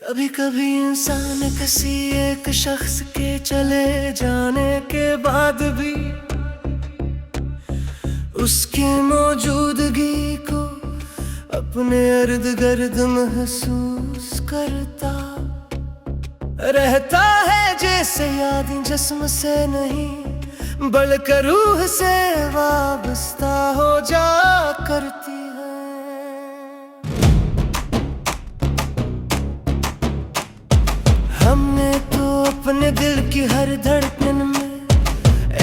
कभी कभी इंसान किसी एक शख्स के चले जाने के बाद भी उसकी मौजूदगी को अपने इर्द गिर्द महसूस करता रहता है। जैसे यादें जिस्म से नहीं बल्कि रूह से वाबस्ता हो जा करती है। हमने तो अपने दिल की हर धड़कन में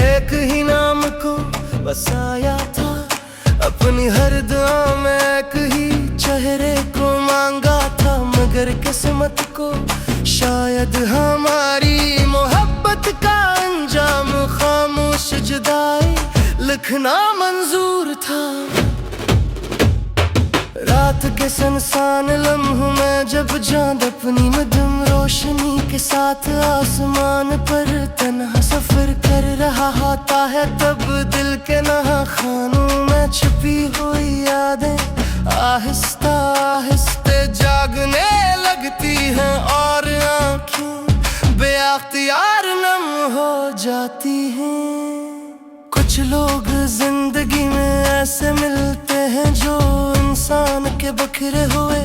एक ही नाम को बसाया था, अपनी हर दुआ में एक ही चेहरे को मांगा था। मगर किस्मत को शायद हमारी मोहब्बत का अंजाम खामोश जुदाई लिखना मंजूर था। रात के सुनसान लम्हों में जब चांद अपनी मध्यम रोशनी के साथ आसमान पर तन्हा सफर कर रहा होता है, तब दिल के नहाखानों में छुपी हुई यादें आहिस्ता आहिस्ते जागने लगती हैं और आँखें बेअख्तियार नम हो जाती हैं। कुछ लोग जिंदगी में ऐसे मिलते हैं जो इंसान के बिखरे हुए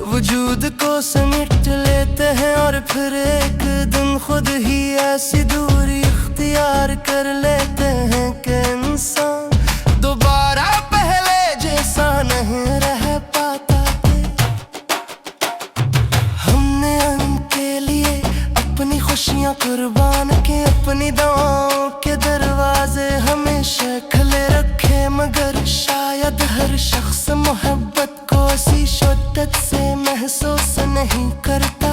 वजूद को समेट लेते हैं और फिर एक दिन खुद ही ऐसी दूरी इख्तियार कर लेते हैं कि इंसान दोबारा पहले जैसा नहीं रह पाता। हमने उनके लिए अपनी खुशियां कुर्बान की, अपनी दुआओं के दरवाजे हमेशा खुले रखे, मगर शायद हर शख्स मोहब्बत को इसी शिद्दत से महसूस नहीं करता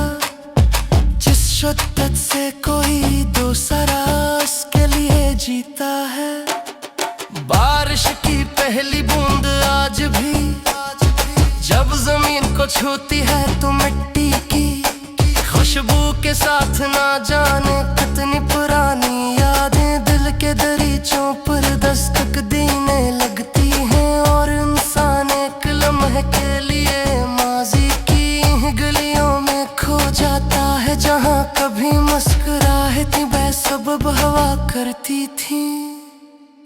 जिस शिद्दत से कोई दूसरा उसके लिए जीता है। बारिश की पहली बूंद आज भी जब जमीन को छूती है तो मिट्टी की खुशबू के साथ ना जाने कितनी पुरानी यादें दिल के दरीचों पर दस्तक देने लगती हैं और इंसान एक लम्हे के लिए माजी की गलियों में खो जाता है, जहां कभी मुस्कुराहटें बेसबब हवा करती थी।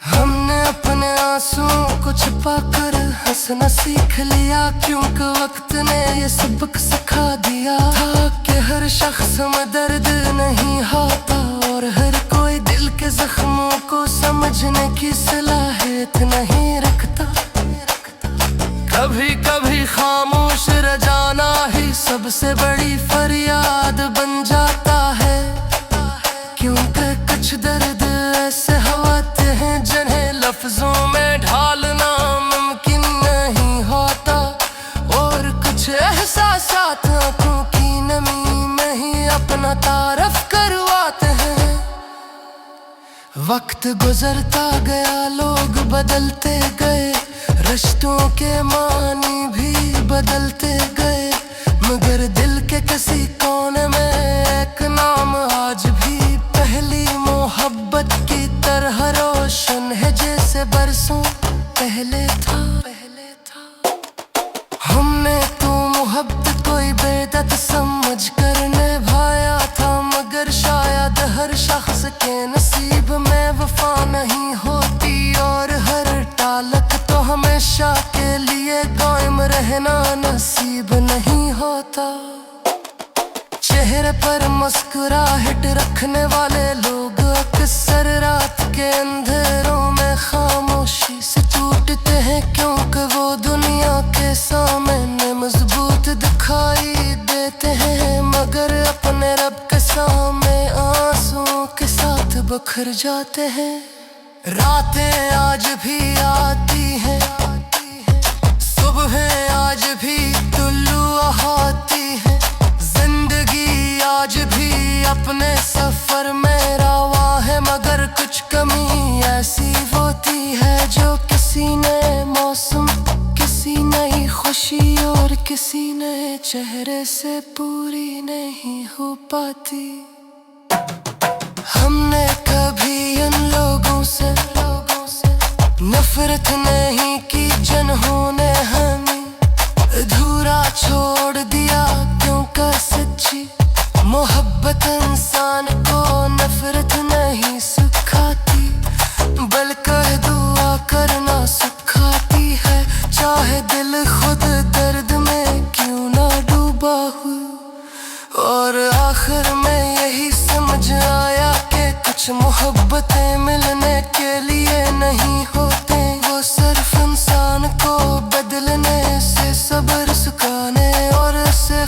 हमने अपने आंसुओं को छुपा कर हंसना सीख लिया, क्योंकि वक्त ने ये सबक सिखा दिया था कि हर शख्स में दर्द नहीं होता और हर कोई दिल के जख्मों को समझने की सलाहियत नहीं रखता। कभी कभी खामोश रह जाना ही सबसे बड़ी फरियाद बन जाता है, क्योंकि कुछ दर्द ऐसे होते हैं जिन्हें लफ्जों में ढालना मुमकिन नहीं होता और कुछ एहसासात आंखों की नमी में ही अपना तारफ करवाते हैं। वक्त गुजरता गया, लोग बदलते गए, रिश्तों के मानी भी बदलते गए, मगर दिल के किसी कोने में एक नाम आज भी पहली मोहब्बत की तरह रोशन है जैसे बरसों पहले था। हमने तो मोहब्बत कोई बेदत समझ कर निभाया था, मगर शायद हर शख्स के नसीब में वफा नहीं होती और हर ताल्लुक तो हमेशा के लिए कायम रहना नसीब नहीं होता। चेहरे पर मुस्कुराहट रखने वाले लोग अक्सर रात के अंधेरों में खामोशी से टूटते हैं, क्योंकि वो दुनिया के सामने मजबूत दिखाई देते हैं, मगर अपने रब के सामने आंसुओं के साथ बिखर जाते हैं। रातें आज भी आती हैं, सुबह आज भी तुल्लू होती है, जिंदगी आज भी अपने सफर में रवा है, मगर कुछ कमी ऐसी होती है जो किसी नए मौसम, किसी नई खुशी और किसी नए चेहरे से पूरी नहीं हो पाती। हमने कभी इन लोगों से नफरत नहीं की जिन्होंने हमें अधूरा छोड़ दिया, क्योंकि सच्ची और आखिर में यही समझ आया कि कुछ मोहब्बतें मिलने के लिए नहीं होते, वो सिर्फ इंसान को बदलने से, सब्र सिखाने और से